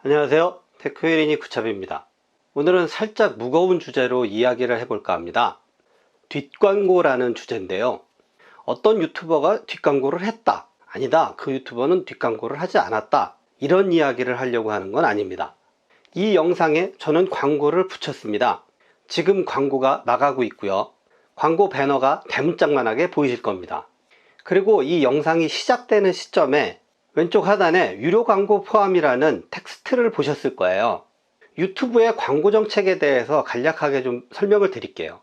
안녕하세요. 테크회린이 구차비입니다. 오늘은 살짝 무거운 주제로 이야기를 해볼까 합니다. 뒷광고라는 주제인데요. 어떤 유튜버가 뒷광고를 했다, 아니다, 그 유튜버는 뒷광고를 하지 않았다, 이런 이야기를 하려고 하는 건 아닙니다. 이 영상에 저는 광고를 붙였습니다. 지금 광고가 나가고 있고요. 광고 배너가 대문짝만하게 보이실 겁니다. 그리고 이 영상이 시작되는 시점에 왼쪽 하단에 유료 광고 포함이라는 텍스트를 보셨을 거예요. 유튜브의 광고 정책에 대해서 간략하게 좀 설명을 드릴게요.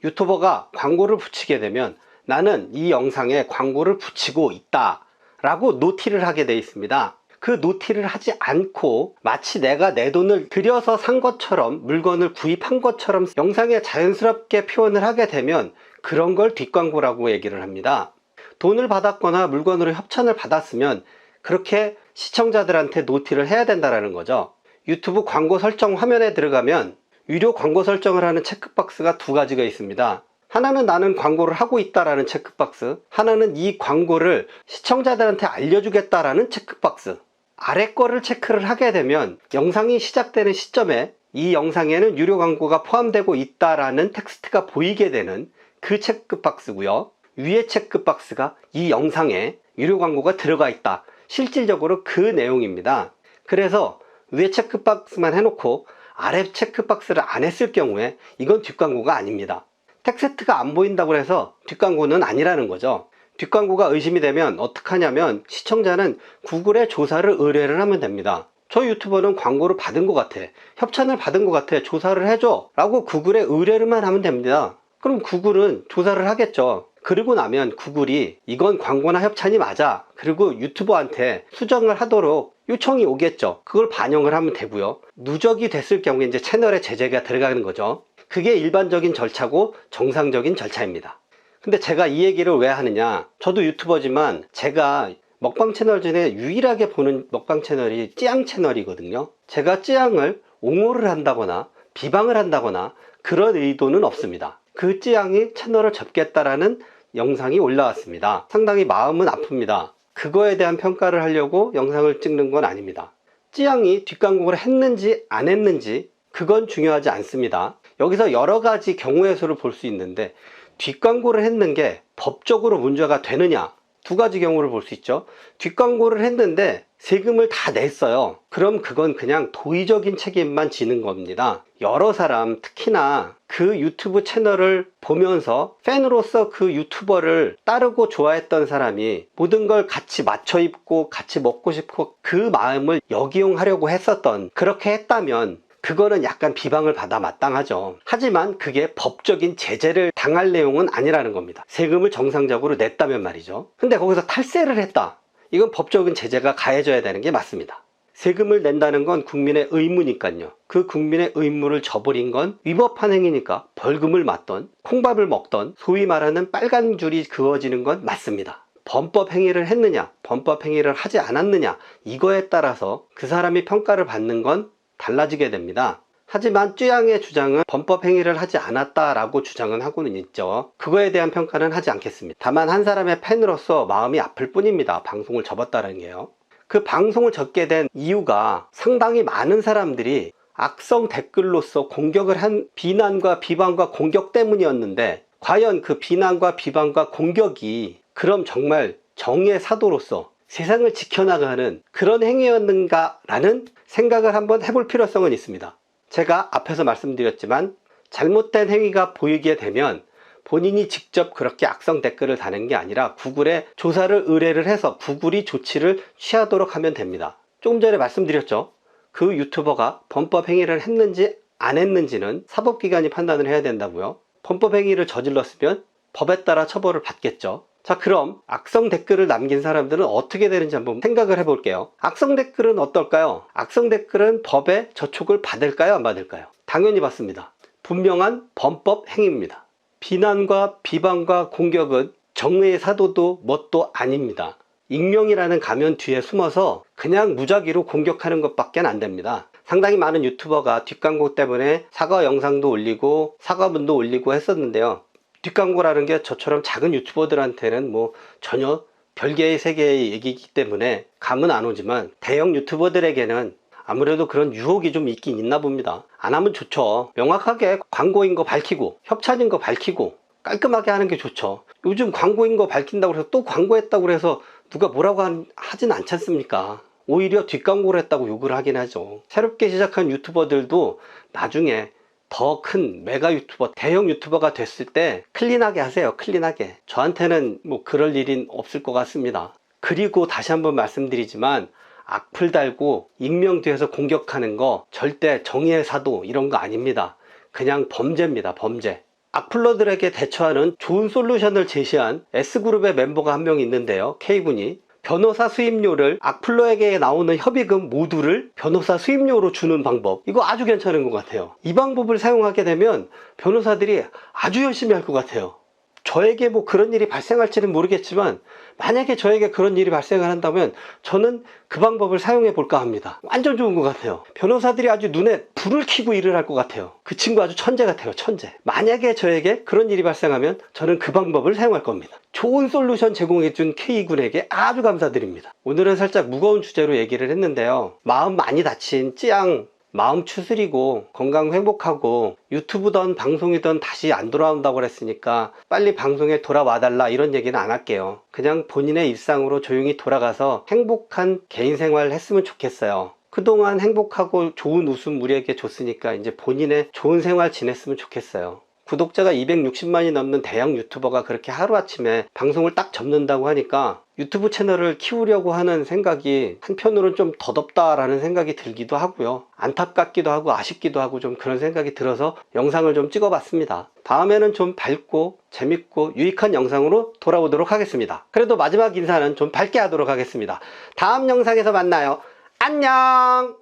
유튜버가 광고를 붙이게 되면 나는 이 영상에 광고를 붙이고 있다 라고 노티를 하게 되어 있습니다. 그 노티를 하지 않고 마치 내가 내 돈을 들여서 산 것처럼, 물건을 구입한 것처럼 영상에 자연스럽게 표현을 하게 되면 그런 걸 뒷광고라고 얘기를 합니다. 돈을 받았거나 물건으로 협찬을 받았으면 그렇게 시청자들한테 노티를 해야 된다는 거죠. 유튜브 광고 설정 화면에 들어가면 유료 광고 설정을 하는 체크박스가 두 가지가 있습니다. 하나는 나는 광고를 하고 있다라는 체크박스, 하나는 이 광고를 시청자들한테 알려주겠다라는 체크박스. 아래 거를 체크를 하게 되면 영상이 시작되는 시점에 이 영상에는 유료 광고가 포함되고 있다라는 텍스트가 보이게 되는 그 체크박스고요. 위에 체크박스가 이 영상에 유료 광고가 들어가 있다, 실질적으로 그 내용입니다. 그래서 위에 체크박스만 해놓고 아래 체크박스를 안 했을 경우에 이건 뒷광고가 아닙니다. 텍스트가 안 보인다고 해서 뒷광고는 아니라는 거죠. 뒷광고가 의심이 되면 어떻게 하냐면 시청자는 구글에 조사를 의뢰를 하면 됩니다. 저 유튜버는 광고를 받은 것 같아, 협찬을 받은 것 같아, 조사를 해줘 라고 구글에 의뢰를만 하면 됩니다. 그럼 구글은 조사를 하겠죠. 그리고 나면 구글이 이건 광고나 협찬이 맞아, 그리고 유튜버한테 수정을 하도록 요청이 오겠죠. 그걸 반영을 하면 되고요. 누적이 됐을 경우에 이제 채널에 제재가 들어가는 거죠. 그게 일반적인 절차고 정상적인 절차입니다. 근데 제가 이 얘기를 왜 하느냐, 저도 유튜버지만 제가 먹방 채널 중에 유일하게 보는 먹방 채널이 찌양 채널이거든요. 제가 찌양을 옹호를 한다거나 비방을 한다거나 그런 의도는 없습니다. 그 찌양이 채널을 접겠다라는 영상이 올라왔습니다. 상당히 마음은 아픕니다. 그거에 대한 평가를 하려고 영상을 찍는 건 아닙니다. 찌양이 뒷광고를 했는지 안 했는지 그건 중요하지 않습니다. 여기서 여러 가지 경우의 수를 볼 수 있는데 뒷광고를 했는 게 법적으로 문제가 되느냐, 두 가지 경우를 볼 수 있죠. 뒷광고를 했는데 세금을 다 냈어요. 그럼 그건 그냥 도의적인 책임만 지는 겁니다. 여러 사람, 특히나 그 유튜브 채널을 보면서 팬으로서 그 유튜버를 따르고 좋아했던 사람이 모든 걸 같이 맞춰 입고 같이 먹고 싶고 그 마음을 역이용하려고 했었던, 그렇게 했다면 그거는 약간 비방을 받아 마땅하죠. 하지만 그게 법적인 제재를 당할 내용은 아니라는 겁니다. 세금을 정상적으로 냈다면 말이죠. 근데 거기서 탈세를 했다, 이건 법적인 제재가 가해져야 되는 게 맞습니다. 세금을 낸다는 건 국민의 의무니까요. 그 국민의 의무를 저버린 건 위법한 행위니까 벌금을 맞던 콩밥을 먹던 소위 말하는 빨간 줄이 그어지는 건 맞습니다. 범법 행위를 했느냐, 범법 행위를 하지 않았느냐, 이거에 따라서 그 사람이 평가를 받는 건 달라지게 됩니다. 하지만 쯔양의 주장은 범법 행위를 하지 않았다라고 주장은 하고는 있죠. 그거에 대한 평가는 하지 않겠습니다. 다만 한 사람의 팬으로서 마음이 아플 뿐입니다. 방송을 접었다는 게요. 그 방송을 접게 된 이유가 상당히 많은 사람들이 악성 댓글로서 공격을 한 비난과 비방과 공격 때문이었는데, 과연 그 비난과 비방과 공격이 그럼 정말 정의의 사도로서 세상을 지켜나가는 그런 행위였는가 라는 생각을 한번 해볼 필요성은 있습니다. 제가 앞에서 말씀드렸지만 잘못된 행위가 보이게 되면 본인이 직접 그렇게 악성 댓글을 다는 게 아니라 구글에 조사를 의뢰를 해서 구글이 조치를 취하도록 하면 됩니다. 조금 전에 말씀드렸죠. 그 유튜버가 범법 행위를 했는지 안 했는지는 사법기관이 판단을 해야 된다고요. 범법 행위를 저질렀으면 법에 따라 처벌을 받겠죠. 자, 그럼 악성 댓글을 남긴 사람들은 어떻게 되는지 한번 생각을 해볼게요. 악성 댓글은 어떨까요? 악성 댓글은 법에 저촉을 받을까요, 안 받을까요? 당연히 받습니다. 분명한 범법 행위입니다. 비난과 비방과 공격은 정의의 사도도 뭣도 아닙니다. 익명이라는 가면 뒤에 숨어서 그냥 무작위로 공격하는 것밖에 안 됩니다. 상당히 많은 유튜버가 뒷광고 때문에 사과 영상도 올리고 사과문도 올리고 했었는데요. 뒷광고라는 게 저처럼 작은 유튜버들한테는 뭐 전혀 별개의 세계의 얘기이기 때문에 감은 안 오지만 대형 유튜버들에게는 아무래도 그런 유혹이 좀 있긴 있나 봅니다. 안 하면 좋죠. 명확하게 광고인 거 밝히고 협찬인 거 밝히고 깔끔하게 하는 게 좋죠. 요즘 광고인 거 밝힌다고 해서 또 광고했다고 해서 누가 뭐라고 하진 않지 않습니까? 오히려 뒷광고를 했다고 욕을 하긴 하죠. 새롭게 시작한 유튜버들도 나중에 더 큰 메가 유튜버, 대형 유튜버가 됐을 때 클린하게 하세요. 클린하게. 저한테는 뭐 그럴 일은 없을 것 같습니다. 그리고 다시 한번 말씀드리지만 악플 달고 익명 뒤에서 공격하는 거 절대 정의의 사도 이런 거 아닙니다. 그냥 범죄입니다. 범죄. 악플러들에게 대처하는 좋은 솔루션을 제시한 S그룹의 멤버가 한 명 있는데요. K군이 변호사 수임료를 악플러에게 나오는 협의금 모두를 변호사 수임료로 주는 방법, 이거 아주 괜찮은 것 같아요. 이 방법을 사용하게 되면 변호사들이 아주 열심히 할 것 같아요. 저에게 뭐 그런 일이 발생할지는 모르겠지만 만약에 저에게 그런 일이 발생을 한다면 저는 그 방법을 사용해 볼까 합니다. 완전 좋은 것 같아요. 변호사들이 아주 눈에 불을 켜고 일을 할 것 같아요. 그 친구 아주 천재 같아요. 천재. 만약에 저에게 그런 일이 발생하면 저는 그 방법을 사용할 겁니다. 좋은 솔루션 제공해 준 K군에게 아주 감사드립니다. 오늘은 살짝 무거운 주제로 얘기를 했는데요. 마음 많이 다친 찌양, 마음 추스리고 건강 회복하고 유튜브든 방송이든 다시 안 돌아온다고 그랬으니까 빨리 방송에 돌아와 달라 이런 얘기는 안 할게요. 그냥 본인의 일상으로 조용히 돌아가서 행복한 개인 생활을 했으면 좋겠어요. 그동안 행복하고 좋은 웃음 우리에게 줬으니까 이제 본인의 좋은 생활 지냈으면 좋겠어요. 구독자가 260만이 넘는 대형 유튜버가 그렇게 하루아침에 방송을 딱 접는다고 하니까 유튜브 채널을 키우려고 하는 생각이 한편으로는 좀 더덥다라는 생각이 들기도 하고요. 안타깝기도 하고 아쉽기도 하고 좀 그런 생각이 들어서 영상을 좀 찍어봤습니다. 다음에는 좀 밝고 재밌고 유익한 영상으로 돌아오도록 하겠습니다. 그래도 마지막 인사는 좀 밝게 하도록 하겠습니다. 다음 영상에서 만나요. 안녕!